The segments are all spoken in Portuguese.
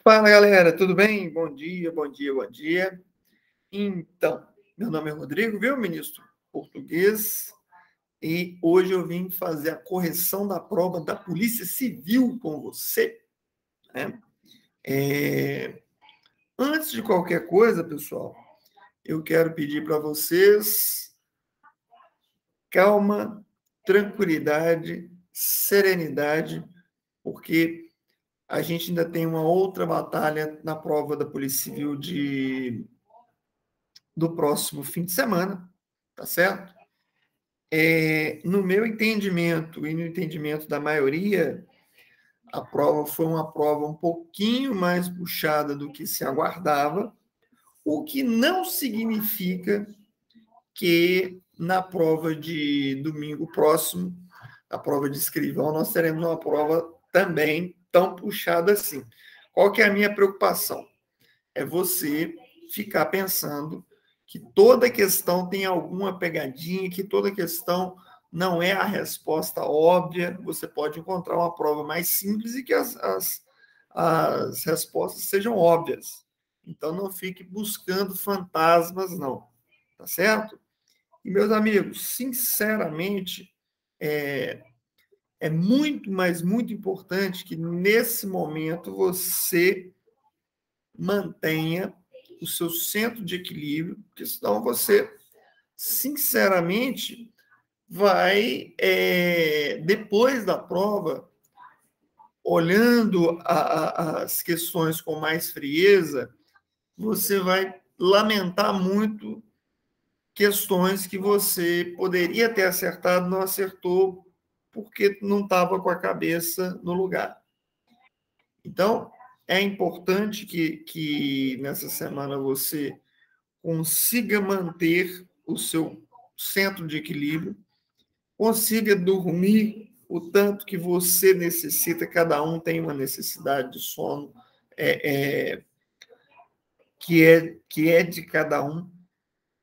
Fala, galera, tudo bem? Bom dia, bom dia, bom dia. Então, meu nome é Rodrigo, viu, ministro português? E hoje eu vim fazer a correção da prova da Polícia Civil com você, né? Antes de qualquer coisa, pessoal, eu quero pedir para vocês calma, tranquilidade, serenidade, porque a gente ainda tem uma outra batalha na prova da Polícia Civil do próximo fim de semana, tá certo? No meu entendimento e no entendimento da maioria, a prova foi uma prova um pouquinho mais puxada do que se aguardava, o que não significa que na prova de domingo próximo, a prova de escrivão, nós teremos uma prova também tão puxada assim. Qual que é a minha preocupação? É você ficar pensando que toda questão tem alguma pegadinha, que toda questão não é a resposta óbvia. Você pode encontrar uma prova mais simples e que as respostas sejam óbvias. Então, não fique buscando fantasmas, não. Tá certo? E, meus amigos, sinceramente, é muito, mas muito importante que, nesse momento, você mantenha o seu centro de equilíbrio, porque senão você, sinceramente, vai, depois da prova, olhando as questões com mais frieza, você vai lamentar muito questões que você poderia ter acertado, não acertou, porque não estava com a cabeça no lugar. Então, é importante que nessa semana você consiga manter o seu centro de equilíbrio, consiga dormir o tanto que você necessita, cada um tem uma necessidade de sono que é de cada um,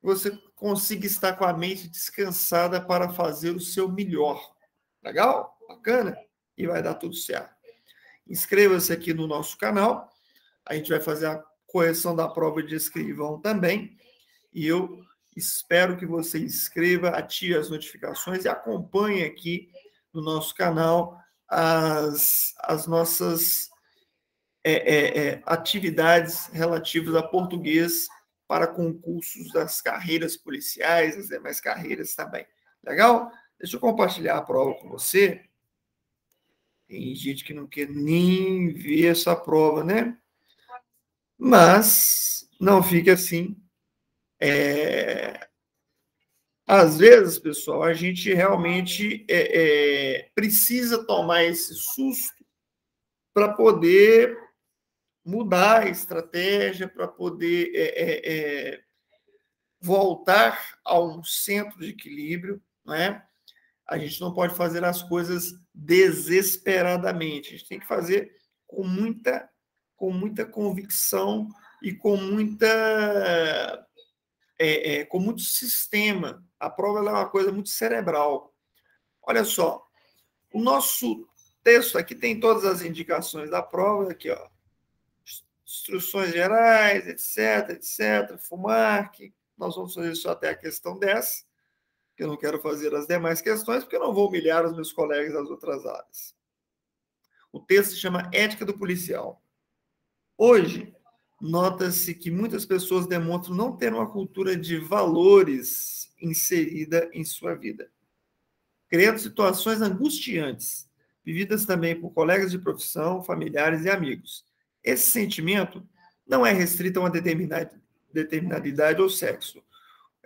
você consiga estar com a mente descansada para fazer o seu melhor. Legal? Bacana? E vai dar tudo certo. Inscreva-se aqui no nosso canal, a gente vai fazer a correção da prova de escrivão também, e eu espero que você inscreva, ative as notificações e acompanhe aqui no nosso canal as nossas atividades relativas a português para concursos das carreiras policiais, as demais carreiras também. Legal? Deixa eu compartilhar a prova com você. Tem gente que não quer nem ver essa prova, né? Mas não fique assim. Às vezes, pessoal, a gente realmente precisa tomar esse susto para poder mudar a estratégia, para poder voltar a um centro de equilíbrio, não é? A gente não pode fazer as coisas desesperadamente. A gente tem que fazer com muita convicção e com muito sistema. A prova é uma coisa muito cerebral. Olha só, o nosso texto aqui tem todas as indicações da prova, aqui, ó. Instruções gerais, etc, etc, FUMARC. Nós vamos fazer só até a questão 10, que eu não quero fazer as demais questões, porque eu não vou humilhar os meus colegas das outras áreas. O texto se chama Ética do Policial. Hoje, nota-se que muitas pessoas demonstram não ter uma cultura de valores inserida em sua vida, criando situações angustiantes, vividas também por colegas de profissão, familiares e amigos. Esse sentimento não é restrito a uma determinada idade ou sexo.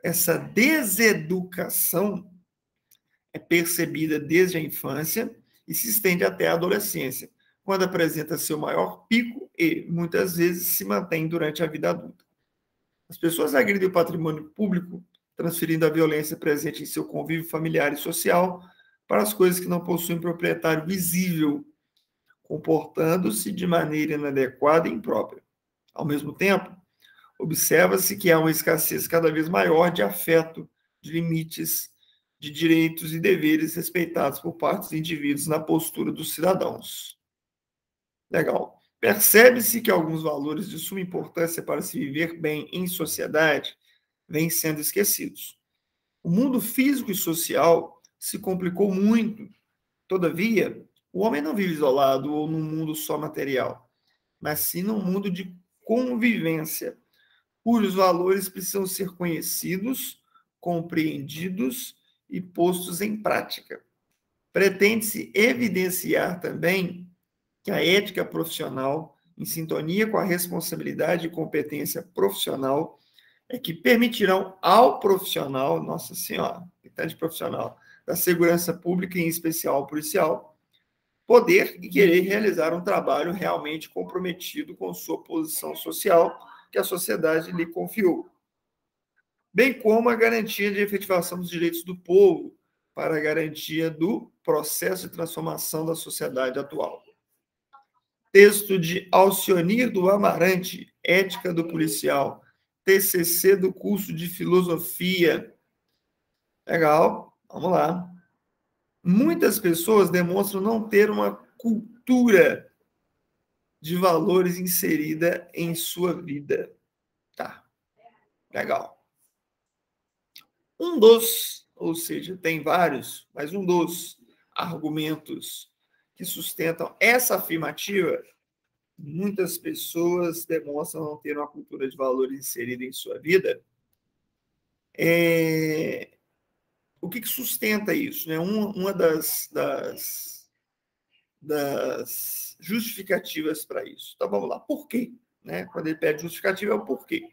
Essa deseducação é percebida desde a infância e se estende até a adolescência, quando apresenta seu maior pico e, muitas vezes, se mantém durante a vida adulta. As pessoas agridem o patrimônio público, transferindo a violência presente em seu convívio familiar e social para as coisas que não possuem proprietário visível, comportando-se de maneira inadequada e imprópria. Ao mesmo tempo, observa-se que há uma escassez cada vez maior de afeto, de limites, de direitos e deveres respeitados por parte dos indivíduos na postura dos cidadãos. Legal. Percebe-se que alguns valores de suma importância para se viver bem em sociedade vêm sendo esquecidos. O mundo físico e social se complicou muito. Todavia, o homem não vive isolado ou num mundo só material, mas sim num mundo de convivência, cujos valores precisam ser conhecidos, compreendidos e postos em prática. Pretende-se evidenciar também que a ética profissional, em sintonia com a responsabilidade e competência profissional, é que permitirão ao profissional, nossa senhora, de profissional, da segurança pública, em especial ao policial, poder e querer realizar um trabalho realmente comprometido com sua posição social que a sociedade lhe confiou, bem como a garantia de efetivação dos direitos do povo para a garantia do processo de transformação da sociedade atual. Texto de Alcionir do Amarante, Ética do Policial, TCC do curso de Filosofia. Legal, vamos lá. Muitas pessoas demonstram não ter uma cultura de valores inserida em sua vida. Tá, legal. Ou seja, tem vários, mas um dos argumentos que sustentam essa afirmativa, muitas pessoas demonstram não ter uma cultura de valores inserida em sua vida. O que sustenta isso? Né? Uma das justificativas para isso. Então, vamos lá. Por quê? Né? Quando ele pede justificativa, é o porquê.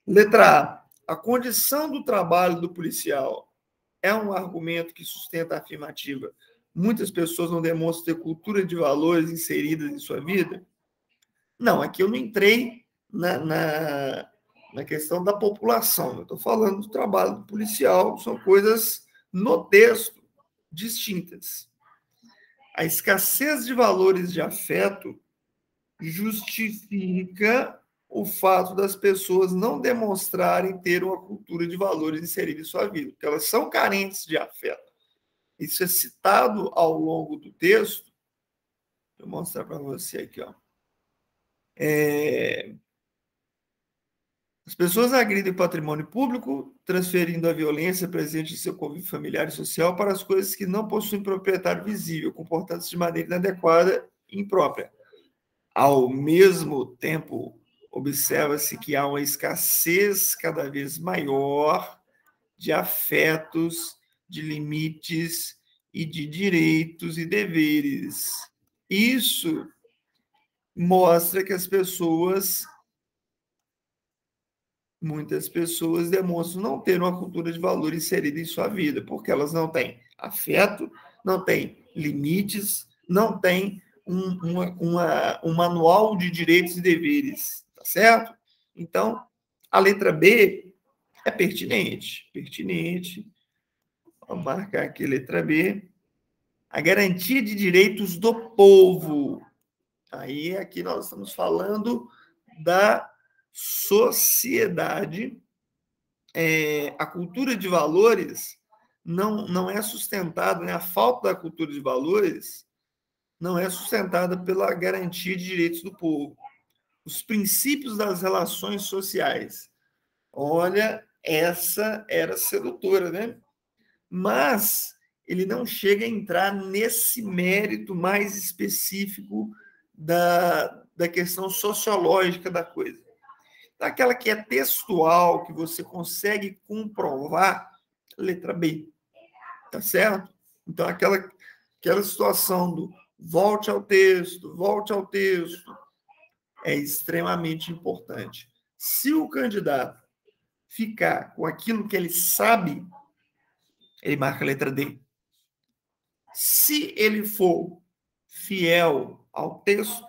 Letra A. A condição do trabalho do policial é um argumento que sustenta a afirmativa. Muitas pessoas não demonstram ter cultura de valores inseridas em sua vida? Não, aqui eu não entrei na questão da população. Eu estou falando do trabalho do policial, são coisas no texto distintas. A escassez de valores de afeto justifica o fato das pessoas não demonstrarem ter uma cultura de valores inserida em sua vida, porque elas são carentes de afeto. Isso é citado ao longo do texto. Vou mostrar para você aqui, ó. As pessoas agridem o patrimônio público, transferindo a violência presente em seu convívio familiar e social para as coisas que não possuem proprietário visível, comportando-se de maneira inadequada e imprópria. Ao mesmo tempo, observa-se que há uma escassez cada vez maior de afetos, de limites e de direitos e deveres. Isso mostra que muitas pessoas demonstram não ter uma cultura de valor inserida em sua vida, porque elas não têm afeto, não têm limites, não têm um manual de direitos e deveres, tá certo? Então, a letra B é pertinente. Vamos marcar aqui a letra B. A garantia de direitos do povo. Aí, aqui nós estamos falando da sociedade. A cultura de valores não é sustentada, né? A falta da cultura de valores não é sustentada pela garantia de direitos do povo. Os princípios das relações sociais. Olha, essa era sedutora, né? Mas ele não chega a entrar nesse mérito mais específico da questão sociológica da coisa. Daquela que é textual, que você consegue comprovar, letra B. Tá certo? Então, aquela situação do volte ao texto, é extremamente importante. Se o candidato ficar com aquilo que ele sabe, ele marca a letra D. Se ele for fiel ao texto,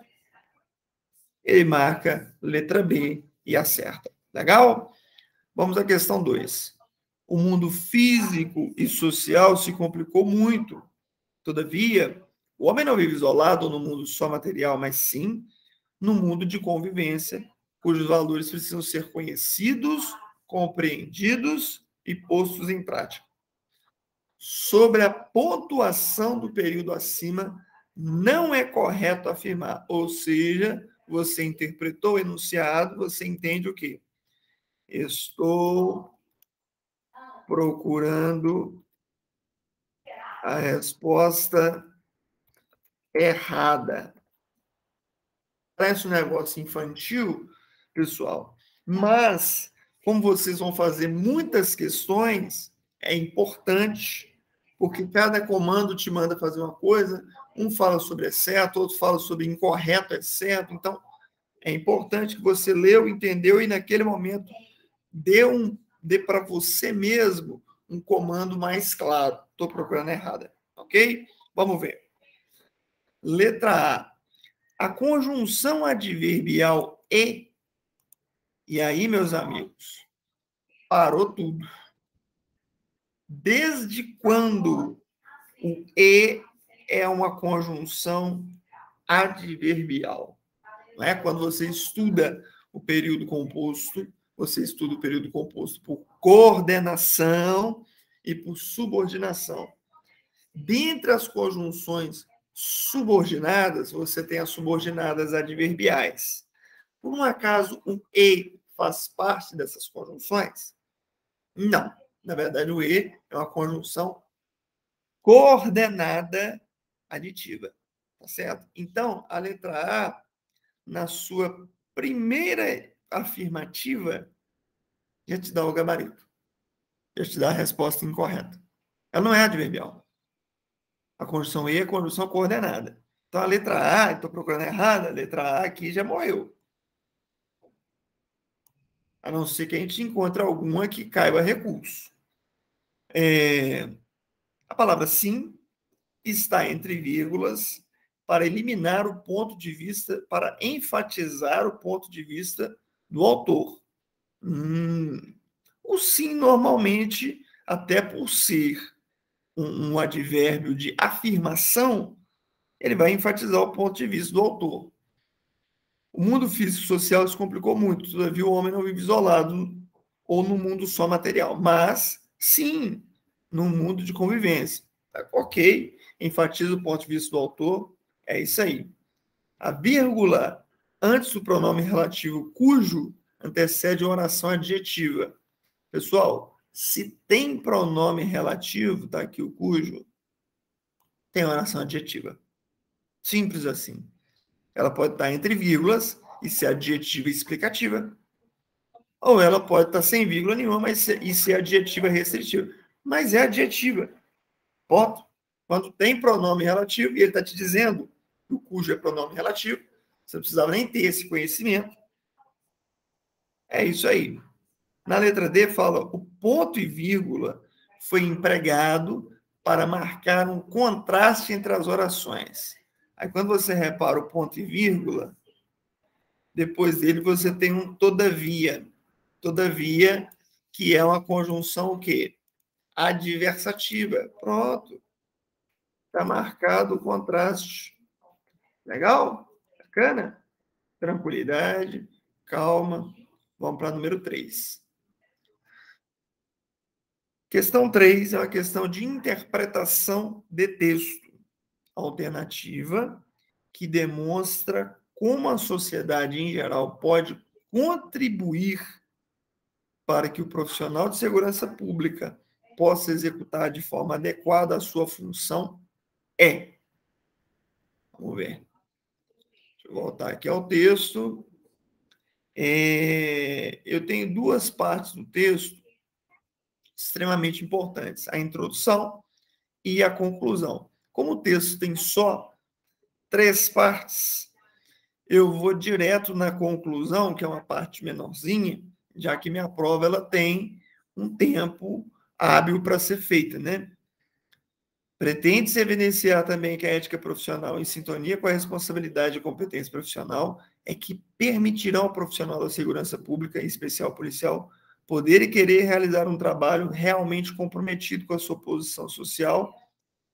ele marca letra B e acerta. Legal? Vamos à questão 2. O mundo físico e social se complicou muito. Todavia, o homem não vive isolado no mundo só material, mas sim no mundo de convivência, cujos valores precisam ser conhecidos, compreendidos e postos em prática. Sobre a pontuação do período acima, não é correto afirmar. Ou seja, você interpretou o enunciado, você entende o quê? Estou procurando a resposta errada. Parece um negócio infantil, pessoal, mas como vocês vão fazer muitas questões, é importante, porque cada comando te manda fazer uma coisa, um fala sobre é certo, outro fala sobre incorreto é certo, então é importante que você leu, entendeu e naquele momento dê para você mesmo um comando mais claro. Estou procurando errada, ok? Vamos ver. Letra A. A conjunção adverbial e aí, meus amigos, parou tudo. Desde quando o e é uma conjunção adverbial? Não é? Quando você estuda o período composto, você estuda o período composto por coordenação e por subordinação. Dentre as conjunções subordinadas, você tem as subordinadas adverbiais. Por um acaso, o e faz parte dessas conjunções? Não. Na verdade, o e é uma conjunção coordenada aditiva. Tá certo? Então, a letra A, na sua primeira afirmativa, já te dá o gabarito. Já te dá a resposta incorreta. Ela não é adverbial. A conjunção e é a conjunção coordenada. Então, a letra A, estou procurando errada, a letra A aqui já morreu. A não ser que a gente encontre alguma que caiba recurso. A palavra sim está entre vírgulas para eliminar o ponto de vista, para enfatizar o ponto de vista do autor. O sim, normalmente, até por ser um advérbio de afirmação, ele vai enfatizar o ponto de vista do autor. O mundo físico-social se complicou muito, todavia o homem não vive isolado ou no mundo só material, mas sim num mundo de convivência. Ok, enfatiza o ponto de vista do autor, é isso aí. A vírgula antes do pronome relativo cujo antecede a oração adjetiva. Pessoal, se tem pronome relativo, tá aqui o cujo, tem oração adjetiva. Simples assim. Ela pode estar entre vírgulas e ser adjetiva explicativa. Ou ela pode estar sem vírgula nenhuma e ser adjetiva restritiva. Mas é adjetiva. Ponto. Quando tem pronome relativo e ele está te dizendo que o cujo é pronome relativo, você não precisava nem ter esse conhecimento. É isso aí. Na letra D fala o ponto e vírgula foi empregado para marcar um contraste entre as orações. Aí quando você repara o ponto e vírgula, depois dele você tem um todavia. Todavia, que é uma conjunção o quê? Adversativa. Pronto. Está marcado o contraste. Legal? Bacana? Tranquilidade, calma. Vamos para número 3. Questão 3 é uma questão de interpretação de texto alternativa que demonstra como a sociedade em geral pode contribuir para que o profissional de segurança pública possa executar de forma adequada a sua função é. Vamos ver. Deixa eu voltar aqui ao texto. Eu tenho duas partes do texto extremamente importantes: a introdução e a conclusão. Como o texto tem só 3 partes, eu vou direto na conclusão, que é uma parte menorzinha, já que minha prova ela tem um tempo hábil para ser feita, né? Pretende-se evidenciar também que a ética profissional, em sintonia com a responsabilidade e competência profissional, é que permitirá ao profissional da segurança pública, em especial policial, poder e querer realizar um trabalho realmente comprometido com a sua posição social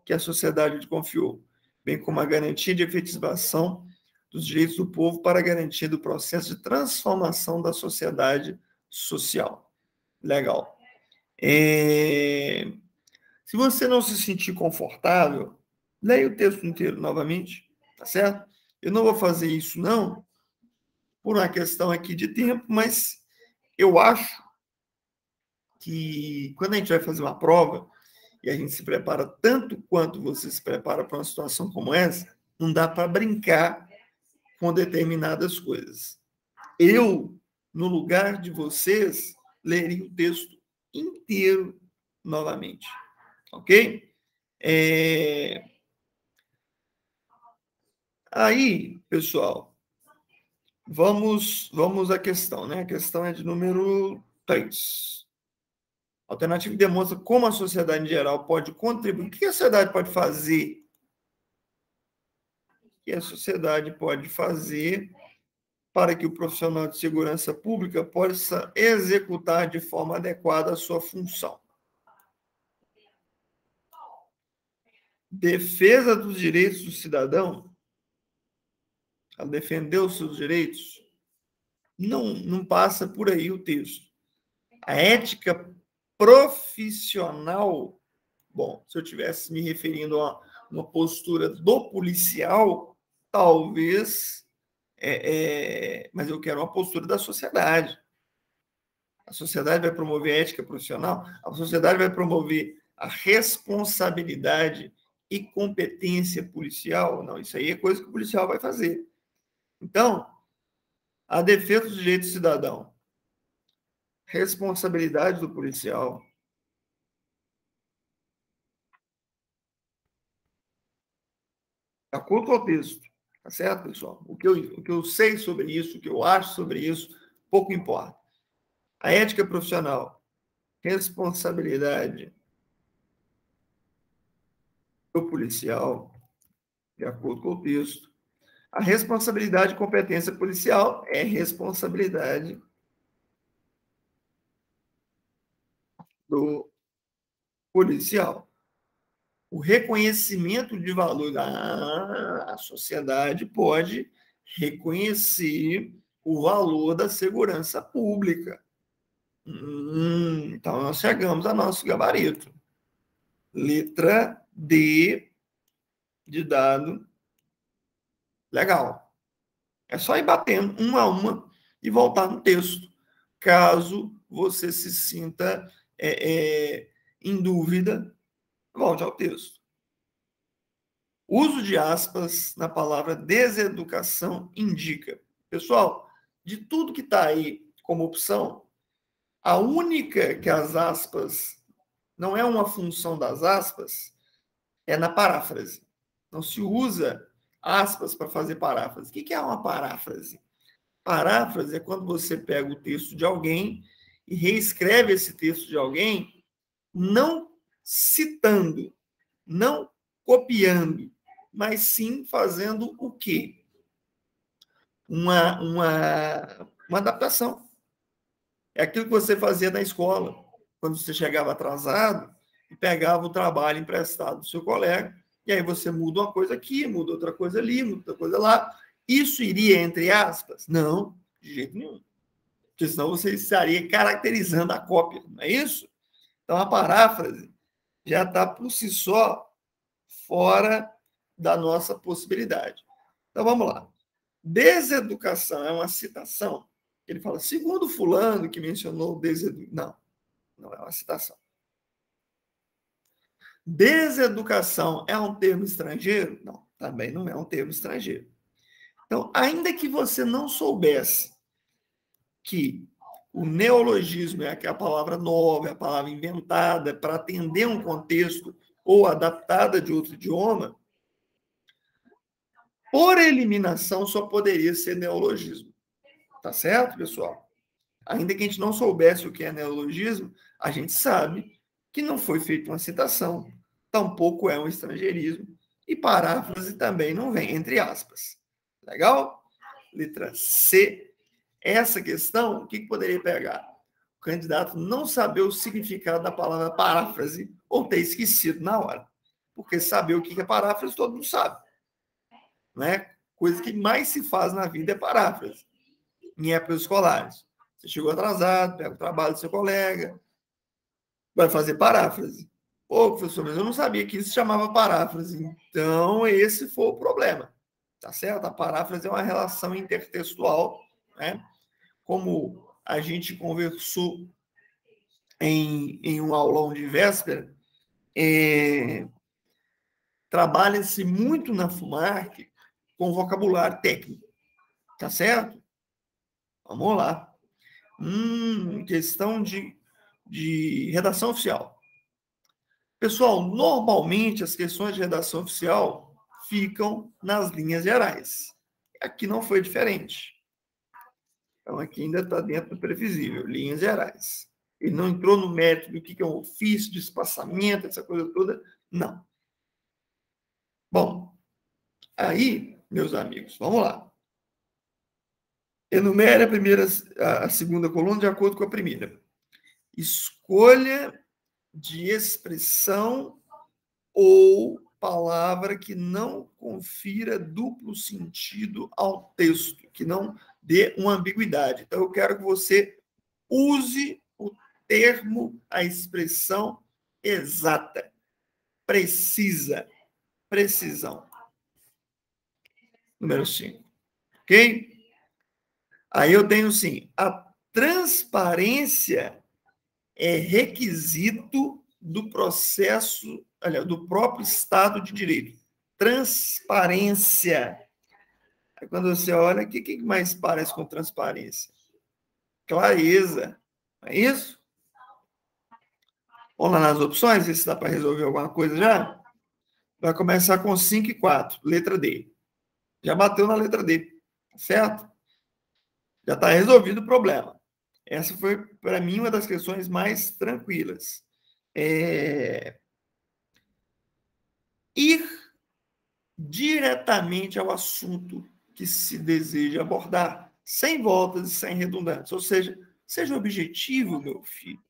que a sociedade lhe confiou, bem como a garantia de efetivação dos direitos do povo para a garantia do processo de transformação da sociedade social. Legal. Se você não se sentir confortável, Leia o texto inteiro novamente, tá certo? Eu não vou fazer isso, não, por uma questão aqui de tempo, mas eu acho que quando a gente vai fazer uma prova e a gente se prepara tanto quanto você se prepara para uma situação como essa, não dá para brincar com determinadas coisas. Eu, no lugar de vocês, leria o texto inteiro novamente, ok? Aí, pessoal, vamos à questão, né? A questão é de número 3. A alternativa demonstra como a sociedade em geral pode contribuir. O que a sociedade pode fazer? O que a sociedade pode fazer para que o profissional de segurança pública possa executar de forma adequada a sua função? Defesa dos direitos do cidadão, a defender os seus direitos, não passa por aí o texto. A ética profissional, bom, se eu estivesse me referindo a uma postura do policial, talvez, mas eu quero uma postura da sociedade. A sociedade vai promover a ética profissional, a sociedade vai promover a responsabilidade e competência policial. Não, isso aí é coisa que o policial vai fazer. Então, a defesa dos direitos do cidadão, responsabilidade do policial. De acordo com o texto, tá certo, pessoal? O que eu sei sobre isso, o que eu acho sobre isso, pouco importa. A ética profissional, responsabilidade do policial, de acordo com o texto. A responsabilidade e competência policial é responsabilidade do policial. O reconhecimento de valor, a sociedade pode reconhecer o valor da segurança pública. Então, nós chegamos ao nosso gabarito. Letra D de dado. Legal. É só ir batendo uma a uma e voltar no texto, caso você se sinta em dúvida, volte ao texto. Uso de aspas na palavra deseducação indica. Pessoal, de tudo que está aí como opção, a única que as aspas não é uma função das aspas é na paráfrase. Não se usa aspas para fazer paráfrase. O que é uma paráfrase? Paráfrase é quando você pega o texto de alguém e reescreve esse texto de alguém, não citando, não copiando, mas sim fazendo o quê? Uma adaptação. É aquilo que você fazia na escola, quando você chegava atrasado e pegava o trabalho emprestado do seu colega, e aí você muda uma coisa aqui, muda outra coisa ali, muda outra coisa lá. Isso iria entre aspas? Não, de jeito nenhum. Porque senão você estaria caracterizando a cópia, não é isso? Então, a paráfrase já está por si só fora da nossa possibilidade. Então, vamos lá. Deseducação é uma citação. Ele fala, segundo fulano que mencionou deseducação. Não é uma citação. Deseducação é um termo estrangeiro? Não, também não é um termo estrangeiro. Então, ainda que você não soubesse que o neologismo é a palavra nova, é a palavra inventada para atender um contexto ou adaptada de outro idioma, por eliminação só poderia ser neologismo. Tá certo, pessoal? Ainda que a gente não soubesse o que é neologismo, a gente sabe que não foi feita uma citação, tampouco é um estrangeirismo, e paráfrase também não vem, entre aspas. Legal? Letra C. Essa questão, o que poderia pegar? O candidato não saber o significado da palavra paráfrase ou ter esquecido na hora. Porque saber o que é paráfrase, todo mundo sabe. Né? Coisa que mais se faz na vida é paráfrase, em épocas escolares. Você chegou atrasado, pega o trabalho do seu colega, vai fazer paráfrase. Pô, professor, mas eu não sabia que isso chamava paráfrase. Então, esse foi o problema. Tá certo? A paráfrase é uma relação intertextual, né? Como a gente conversou em um aulão de véspera, trabalha-se muito na FUMARC com vocabulário técnico, tá certo? Vamos lá. Questão de redação oficial. Pessoal, normalmente as questões de redação oficial ficam nas linhas gerais. Aqui não foi diferente. Então, aqui ainda está dentro do previsível, linhas gerais. Ele não entrou no mérito do que é um ofício de espaçamento, essa coisa toda, não. Bom, aí, meus amigos, vamos lá. Enumere a segunda coluna de acordo com a primeira. Escolha de expressão ou palavra que não confira duplo sentido ao texto, que não dê uma ambiguidade. Então, eu quero que você use o termo, a expressão exata, precisa, precisão. Número 5. Ok? Aí eu tenho, sim, a transparência é requisito do processo, aliás, do próprio Estado de Direito. Transparência. Aí quando você olha, o que mais parece com transparência? Clareza. Não é isso? Vamos lá nas opções, ver se dá para resolver alguma coisa já. Vai começar com 5 e 4, letra D. Já bateu na letra D, certo? Já está resolvido o problema. Essa foi, para mim, uma das questões mais tranquilas. Ir diretamente ao assunto que se deseja abordar, sem voltas e sem redundâncias. Ou seja objetivo, meu filho.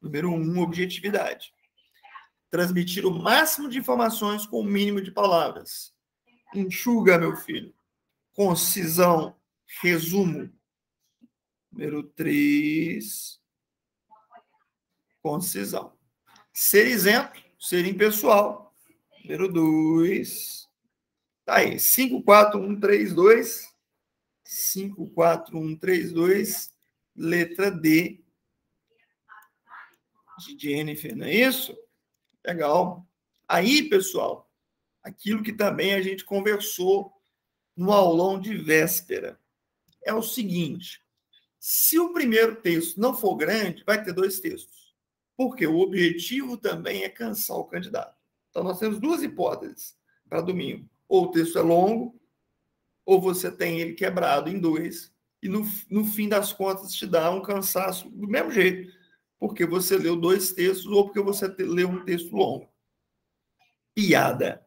Número 1, objetividade. Transmitir o máximo de informações com o mínimo de palavras. Enxuga, meu filho. Concisão, resumo. Número 3, concisão. Ser isento, ser impessoal. Número 2. Tá aí, 5, 4, 1, 3, 2. 5, 4, 1, 3, 2. Letra D. De Jennifer, não é isso? Legal. Aí, pessoal, aquilo que também a gente conversou no aulão de véspera. É o seguinte: se o primeiro texto não for grande, vai ter 2 textos. Porque o objetivo também é cansar o candidato. Então, nós temos 2 hipóteses para domingo. Ou o texto é longo, ou você tem ele quebrado em 2, e no fim das contas te dá um cansaço do mesmo jeito, porque você leu 2 textos ou porque você leu um texto longo. Piada.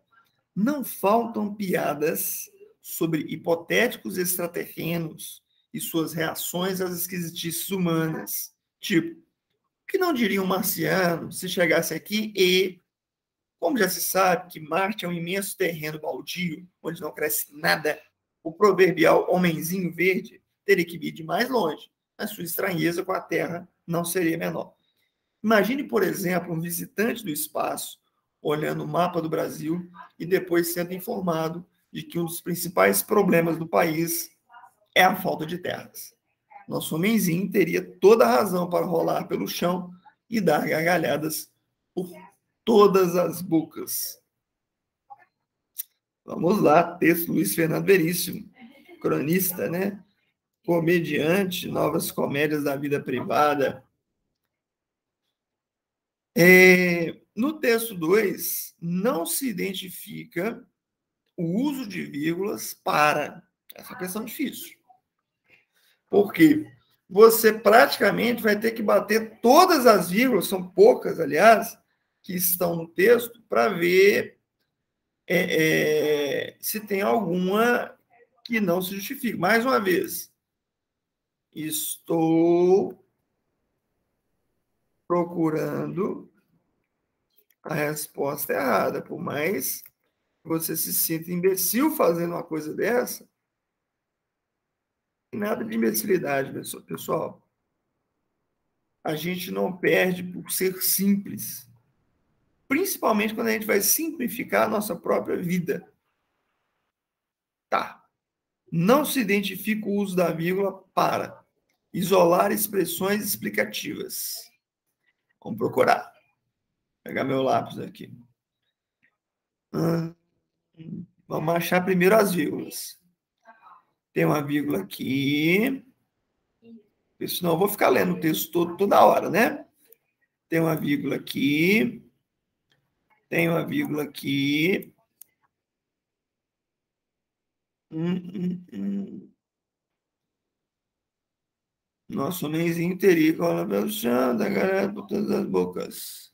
Não faltam piadas sobre hipotéticos extraterrenos e suas reações às esquisitices humanas. Tipo, o que não diria um marciano se chegasse aqui e, como já se sabe que Marte é um imenso terreno baldio, onde não cresce nada, o proverbial homenzinho verde teria que ir de mais longe. A sua estranheza com a Terra não seria menor. Imagine, por exemplo, um visitante do espaço olhando o mapa do Brasil e depois sendo informado de que um dos principais problemas do país é a falta de terras. Nosso homenzinho teria toda a razão para rolar pelo chão e dar gargalhadas por todas as bocas. Vamos lá, texto Luiz Fernando Veríssimo, cronista, né? Comediante, novas comédias da vida privada. No texto 2, não se identifica o uso de vírgulas para. Essa é uma questão difícil. Por quê? Você praticamente vai ter que bater todas as vírgulas, são poucas, aliás, que estão no texto, para ver se tem alguma que não se justifique. Mais uma vez, estou procurando a resposta errada, por mais que você se sinta imbecil fazendo uma coisa dessa, não tem nada de imbecilidade, pessoal. A gente não perde por ser simples. principalmente quando a gente vai simplificar a nossa própria vida. Tá. Não se identifica o uso da vírgula para isolar expressões explicativas. Vamos procurar. Vou pegar meu lápis aqui. Vamos achar primeiro as vírgulas. Tem uma vírgula aqui. Senão eu vou ficar lendo o texto todo, toda hora, né? Tem uma vírgula aqui. Tem uma vírgula aqui. Nosso homenzinho teria cola pelo chão, da galera por todas as bocas.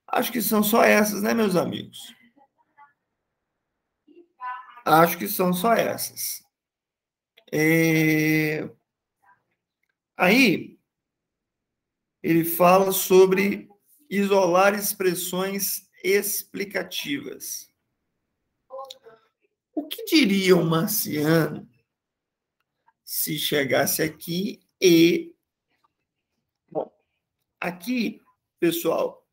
Acho que são só essas, né, meus amigos? Acho que são só essas. Aí, ele fala sobre isolar expressões explicativas. O que diria um marciano se chegasse aqui e... Bom, aqui, pessoal,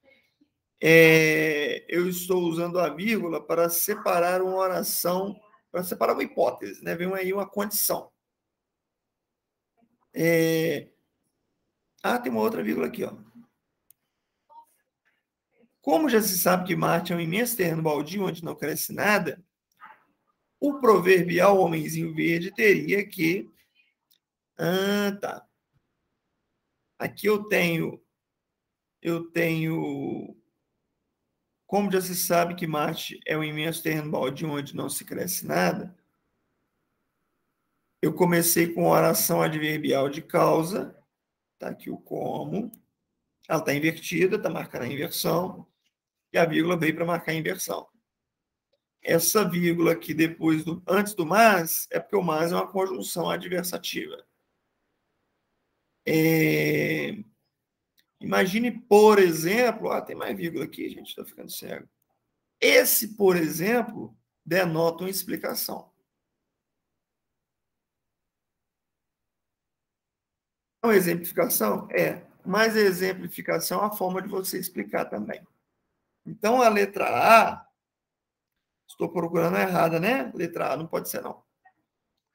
eu estou usando a vírgula para separar uma oração, para separar uma hipótese, né? Vem aí uma condição. Tem uma outra vírgula aqui, ó. Como já se sabe que Marte é um imenso terreno baldio onde não cresce nada, o proverbial homenzinho verde teria que... tá. Aqui eu tenho... Como já se sabe que Marte é um imenso terreno baldio onde não se cresce nada, eu comecei com oração adverbial de causa. Tá aqui o como. Ela está invertida, está marcando a inversão. E a vírgula veio para marcar a inversão. Essa vírgula aqui antes do mas, é porque o mas é uma conjunção adversativa. Imagine, por exemplo... tem mais vírgula aqui, gente, estou ficando cego. Esse, por exemplo, denota uma explicação. É uma exemplificação? Mas a exemplificação é a forma de você explicar também. Então, a letra A, estou procurando a errada, né? Letra A não pode ser, não.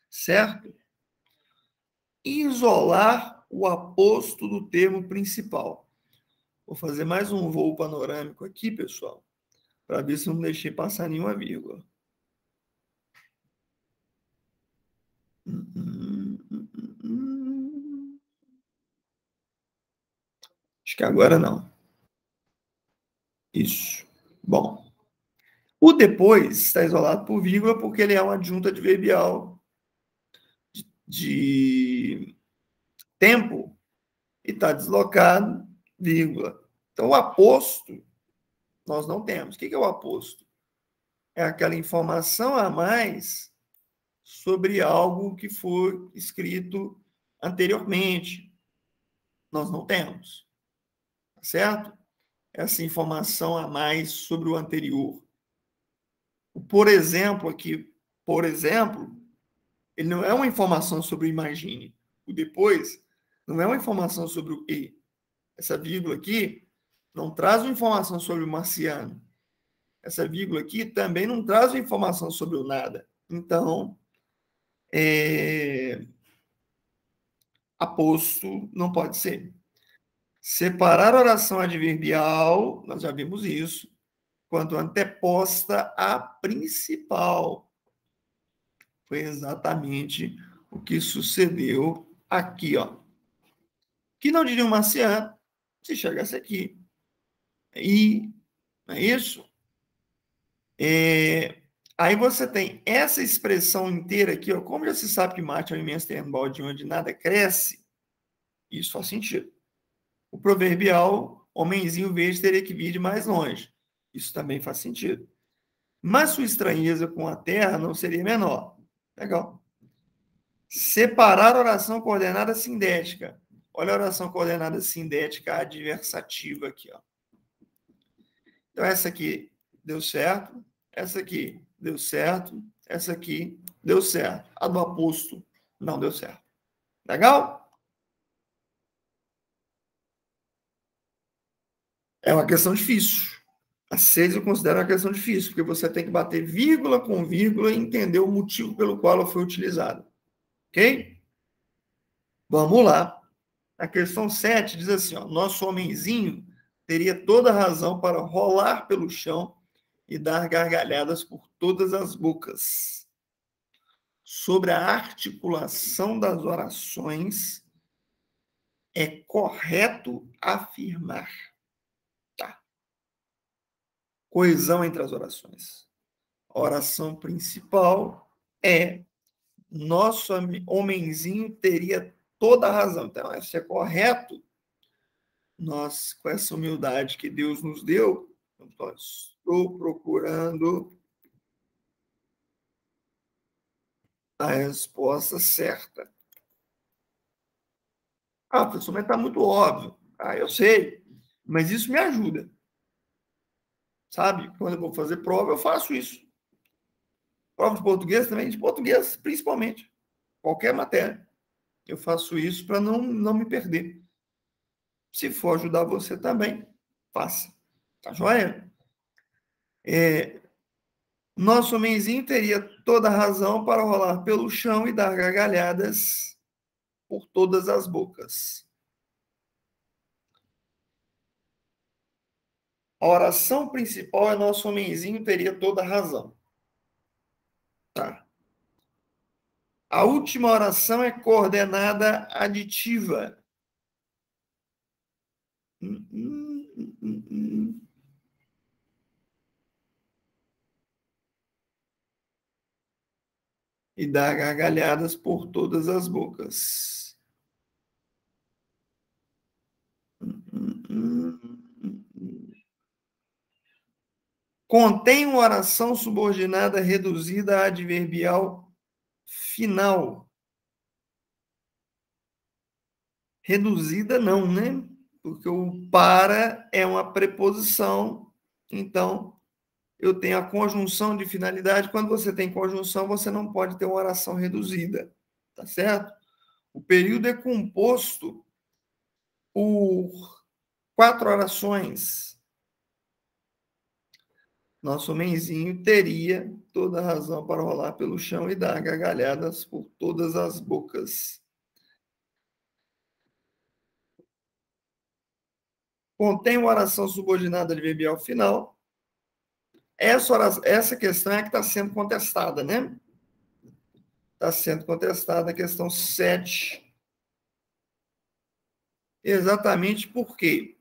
Certo? Isolar o aposto do termo principal. Vou fazer mais um voo panorâmico aqui, pessoal, para ver se não deixei passar nenhuma vírgula. Acho que agora não. Isso. Bom. O depois está isolado por vírgula porque ele é uma adjunta adverbial de tempo e está deslocado, vírgula. Então, o aposto nós não temos. O que é o aposto? É aquela informação a mais sobre algo que foi escrito anteriormente. Nós não temos. Certo? Essa informação a mais sobre o anterior. O por exemplo aqui, por exemplo, ele não é uma informação sobre o imagine. O depois não é uma informação sobre o e. Essa vírgula aqui não traz uma informação sobre o marciano. Essa vírgula aqui também não traz uma informação sobre o nada. Então, aposto não pode ser. Separar a oração adverbial, nós já vimos isso, quando anteposta à principal. Foi exatamente o que sucedeu aqui, ó. Que não diria um marciano se chegasse aqui. E, não é isso? Aí você tem essa expressão inteira aqui, ó. Como já se sabe que Marte é um imenso terreno baldio onde nada cresce, isso faz sentido. O proverbial homenzinho verde teria que vir de mais longe. Isso também faz sentido. Mas sua estranheza com a terra não seria menor. Legal. Separar a oração coordenada sindética. Olha a oração coordenada sindética adversativa aqui, ó. Então, essa aqui deu certo, essa aqui deu certo, essa aqui deu certo. A do aposto não deu certo. Legal? É uma questão difícil. A 6 eu considero uma questão difícil, porque você tem que bater vírgula com vírgula e entender o motivo pelo qual ela foi utilizada. Ok? Vamos lá. A questão 7 diz assim, ó, nosso homenzinho teria toda a razão para rolar pelo chão e dar gargalhadas por todas as bocas. Sobre a articulação das orações, é correto afirmar. Tá. Coesão entre as orações. A oração principal é nosso homenzinho teria toda a razão. Então, isso é correto. Nós, com essa humildade que Deus nos deu, estou procurando a resposta certa. Ah, professor, mas está muito óbvio. Ah, eu sei, mas isso me ajuda. Sabe? Quando eu vou fazer prova, eu faço isso. Prova de português também, de português, principalmente. Qualquer matéria. Eu faço isso para não me perder. Se for ajudar você também, faça. Tá joia? Nosso homenzinho teria toda a razão para rolar pelo chão e dar gargalhadas por todas as bocas. A oração principal é nosso homenzinho teria toda a razão. Tá. A última oração é coordenada aditiva. E dar gargalhadas por todas as bocas. Contém uma oração subordinada reduzida a adverbial final. Reduzida não, né? Porque o para é uma preposição, então eu tenho a conjunção de finalidade. Quando você tem conjunção, você não pode ter uma oração reduzida, tá certo? O período é composto por 4 orações. Nosso homenzinho teria toda a razão para rolar pelo chão e dar gargalhadas por todas as bocas. Contém uma oração subordinada adverbial final. Essa questão é que está sendo contestada, né? Está sendo contestada a questão 7. Exatamente porque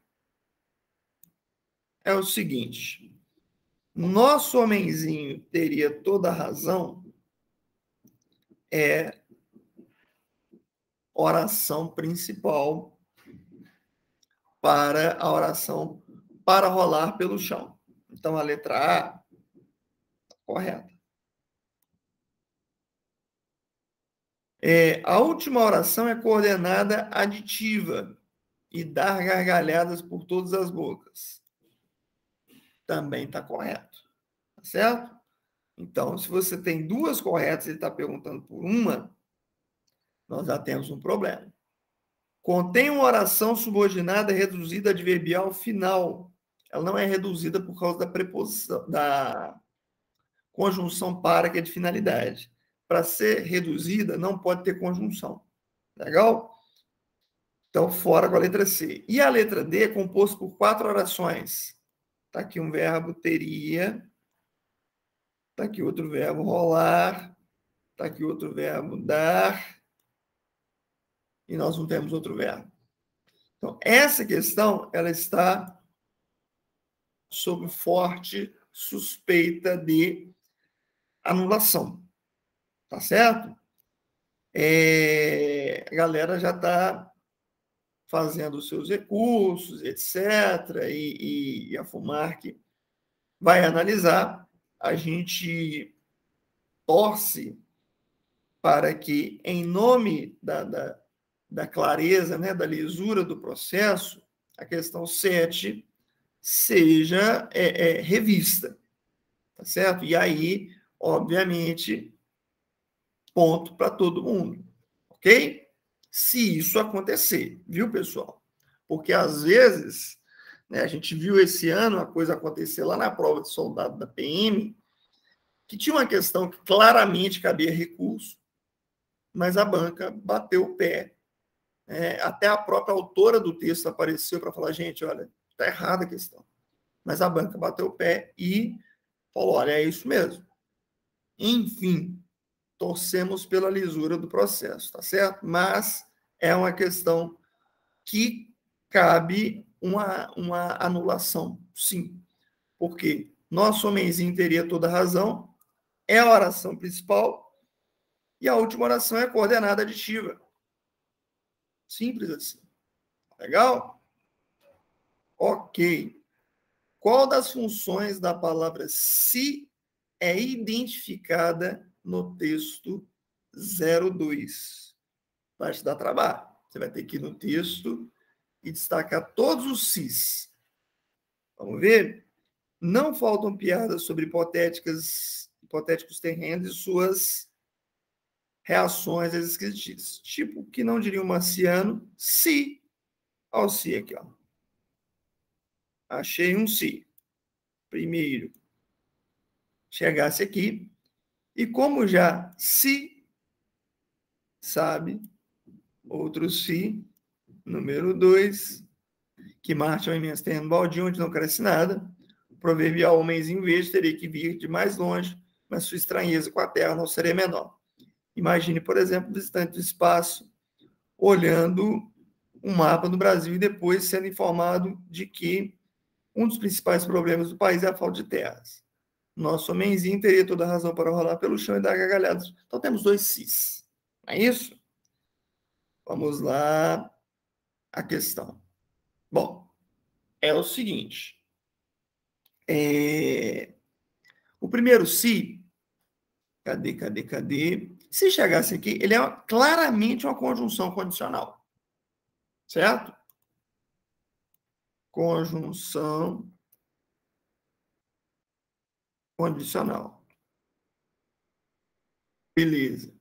é o seguinte: nosso homenzinho teria toda a razão é oração principal para a oração para rolar pelo chão. Então, a letra A, correta. A última oração é coordenada aditiva e dar gargalhadas por todas as bocas. Também está correto. Tá certo? Então, se você tem 2 corretas e ele está perguntando por uma, nós já temos um problema. Contém uma oração subordinada reduzida adverbial final. Ela não é reduzida por causa da preposição, da conjunção para, que é de finalidade. Para ser reduzida, não pode ter conjunção. Legal? Então, fora com a letra C. E a letra D é composta por 4 orações. Está aqui um verbo teria. Está aqui outro verbo rolar. Está aqui outro verbo dar. E nós não temos outro verbo. Então, essa questão, ela está sob forte suspeita de anulação. Tá certo? A galera já está fazendo os seus recursos, etc., e a FUMARC vai analisar. A gente torce para que, em nome da clareza, né, da lisura do processo, a questão 7 seja revista, tá certo? E aí, obviamente, ponto para todo mundo, ok? Se isso acontecer, viu, pessoal? Porque, às vezes, né? A gente viu esse ano a coisa acontecer lá na prova de soldado da PM, que tinha uma questão que claramente cabia recurso, mas a banca bateu o pé. Até a própria autora do texto apareceu para falar, gente, olha, está errada a questão. Mas a banca bateu o pé e falou, olha, é isso mesmo. Enfim, torcemos pela lisura do processo, tá certo? Mas é uma questão que cabe uma anulação, sim. Porque nosso homenzinho teria toda a razão, é a oração principal, e a última oração é a coordenada aditiva. Simples assim. Legal? Ok. Qual das funções da palavra se é identificada no texto 02? Vai te dar trabalho. Você vai ter que ir no texto e destacar todos os sis. Vamos ver? Não faltam piadas sobre hipotéticos terrenos e suas reações às escritas. Tipo, que não diria um marciano, se. Olha o se aqui, ó. Achei um se. Primeiro, chegasse aqui, e como já se sabe, outro se, número 2, que marcha um imenso terreno baldio, onde não cresce nada, o proverbial homenzinho verde teria que vir de mais longe, mas sua estranheza com a terra não seria menor. Imagine, por exemplo, visitante do espaço, olhando um mapa do Brasil e depois sendo informado de que um dos principais problemas do país é a falta de terras. Nosso homenzinho teria toda a razão para rolar pelo chão e dar gargalhadas. Então temos dois cis. Não é isso? Vamos lá. A questão. Bom, é o seguinte. O primeiro se, cadê? Se chegasse aqui, ele é claramente uma conjunção condicional. Certo? Conjunção condicional. Beleza.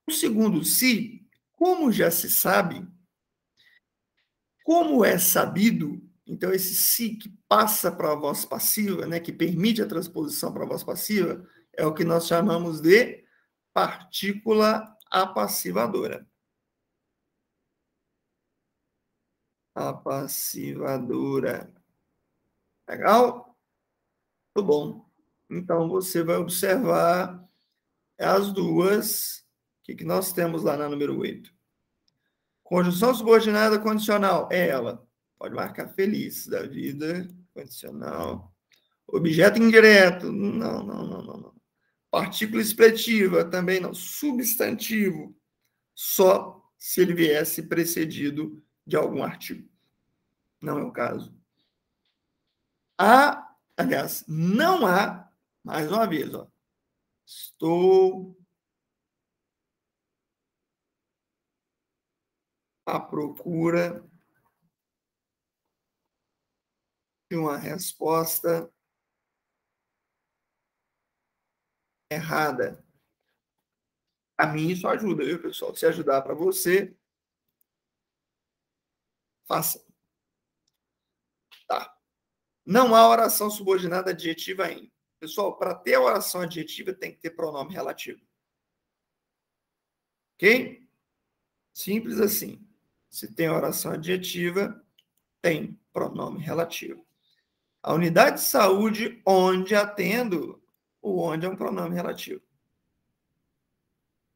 O segundo se, como já se sabe, como é sabido, então esse se que passa para a voz passiva, né, que permite a transposição para a voz passiva, é o que nós chamamos de partícula apassivadora. Apassivadora. Legal? Muito bom. Então, você vai observar as duas. O que nós temos lá na número 8? Conjunção subordinada condicional. É ela. Pode marcar feliz da vida. Condicional. Objeto indireto. Não. Partícula expletiva. Também não. Substantivo. Só se ele viesse precedido de algum artigo. Não é o caso. Aliás, não há, mais uma vez, ó, estou à procura de uma resposta errada. A mim isso ajuda, viu, pessoal? Se ajudar para você, faça. Tá. Não há oração subordinada adjetiva ainda. Pessoal, para ter a oração adjetiva, tem que ter pronome relativo. Ok? Simples assim. Se tem oração adjetiva, tem pronome relativo. A unidade de saúde onde atendo, o onde é um pronome relativo.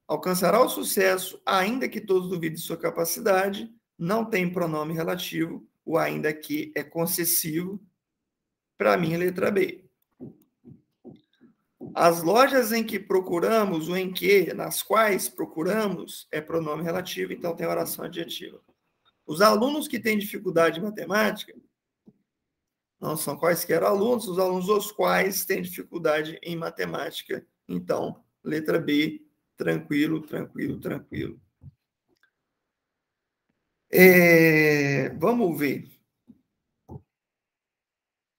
Alcançará o sucesso, ainda que todos duvidem de sua capacidade, não tem pronome relativo, o ainda que é concessivo. Para mim, letra B. As lojas em que procuramos, o em que, nas quais procuramos, é pronome relativo, então tem oração adjetiva. Os alunos que têm dificuldade em matemática não são quaisquer alunos, os alunos os quais têm dificuldade em matemática. Então, letra B, tranquilo. Vamos ver.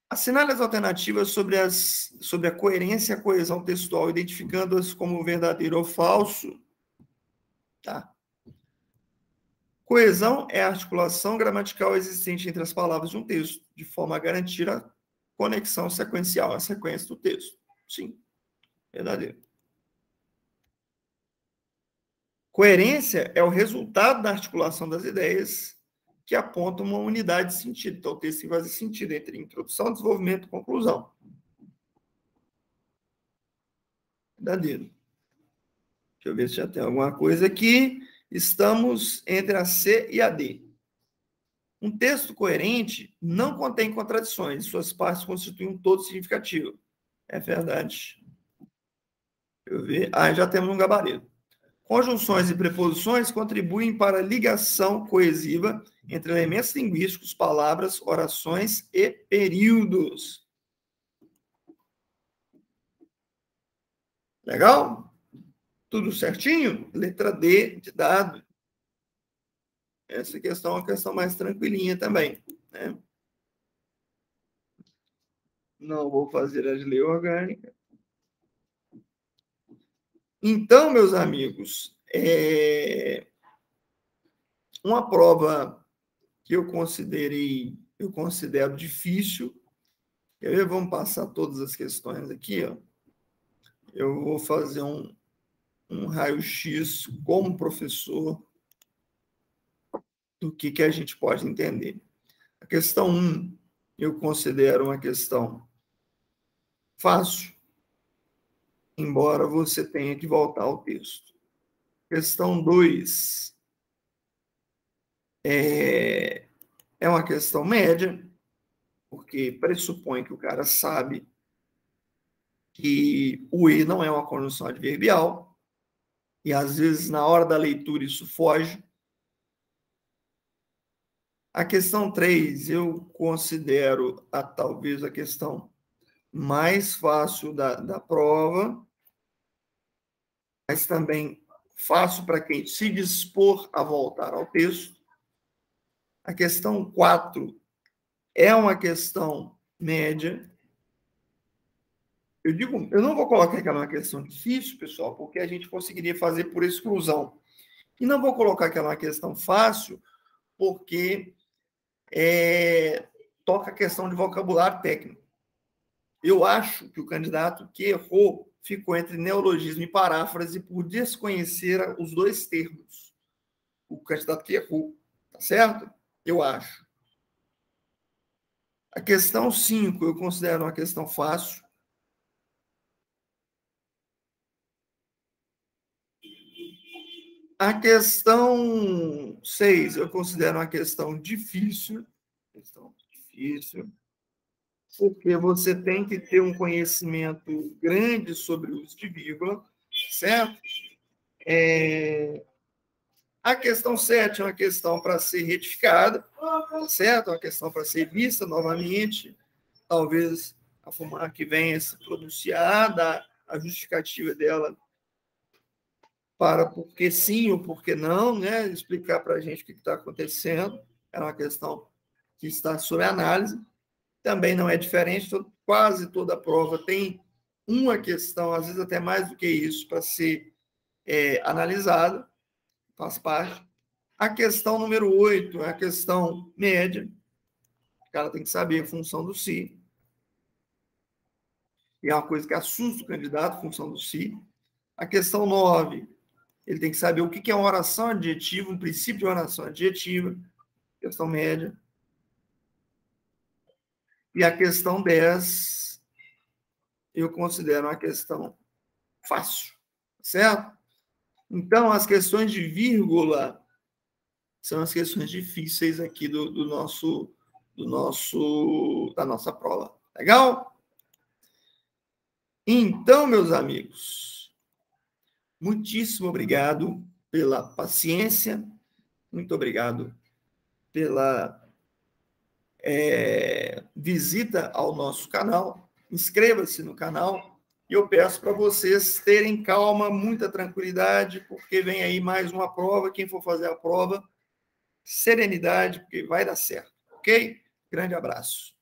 Assinale as alternativas sobre a coerência e a coesão textual, identificando-as como verdadeiro ou falso. Tá? Coesão é a articulação gramatical existente entre as palavras de um texto, de forma a garantir a conexão sequencial, a sequência do texto. Sim, verdadeiro. Coerência é o resultado da articulação das ideias que apontam uma unidade de sentido. Então, o texto tem que fazer sentido entre introdução, desenvolvimento e conclusão. Verdadeiro. Deixa eu ver se já tem alguma coisa aqui. Estamos entre a C e a D. Um texto coerente não contém contradições, suas partes constituem um todo significativo. É verdade. Deixa eu ver. Ah, já temos um gabarito. Conjunções e preposições contribuem para a ligação coesiva entre elementos linguísticos, palavras, orações e períodos. Legal? Tudo certinho? Letra D de dado. Essa questão é uma questão mais tranquilinha também, né? Não vou fazer a de lei orgânica. Então, meus amigos, uma prova que eu considero difícil, vamos passar todas as questões aqui, ó. Eu vou fazer um raio-x como professor do que a gente pode entender. A questão 1, eu considero uma questão fácil, embora você tenha que voltar ao texto. Questão 2 é uma questão média, porque pressupõe que o cara sabe que o E não é uma conjunção adverbial, e às vezes na hora da leitura isso foge. A questão 3 eu considero talvez a questão mais fácil da prova, mas também fácil para quem se dispor a voltar ao texto. A questão 4 é uma questão média. Eu não vou colocar aquela uma questão difícil, pessoal, porque a gente conseguiria fazer por exclusão. E não vou colocar aquela uma questão fácil, porque toca a questão de vocabulário técnico. Eu acho que o candidato que errou ficou entre neologismo e paráfrase por desconhecer os dois termos. O candidato que errou, tá certo? Eu acho. A questão 5 eu considero uma questão fácil. A questão 6 eu considero uma questão difícil. Porque você tem que ter um conhecimento grande sobre o uso de vírgula, certo? A questão 7 é uma questão para ser retificada, certo? É uma questão para ser vista novamente, talvez a FUMAC que venha se pronunciar, dar a justificativa dela para por que sim ou por que não, né? Explicar para a gente o que está acontecendo. É uma questão que está sob análise. Também não é diferente, quase toda prova tem uma questão, às vezes até mais do que isso, para ser analisada, faz parte. A questão número 8 é a questão média, o cara tem que saber a função do se, e é uma coisa que assusta o candidato, a função do se. A questão 9, ele tem que saber o que é uma oração adjetiva, um princípio de oração adjetiva, questão média. E a questão 10, eu considero uma questão fácil, certo? Então, as questões de vírgula são as questões difíceis aqui da nossa prova. Legal? Então, meus amigos, muitíssimo obrigado pela paciência, muito obrigado pela visita ao nosso canal. Inscreva-se no canal e eu peço para vocês terem calma, muita tranquilidade, porque vem aí mais uma prova. Quem for fazer a prova, serenidade, porque vai dar certo, ok? Grande abraço.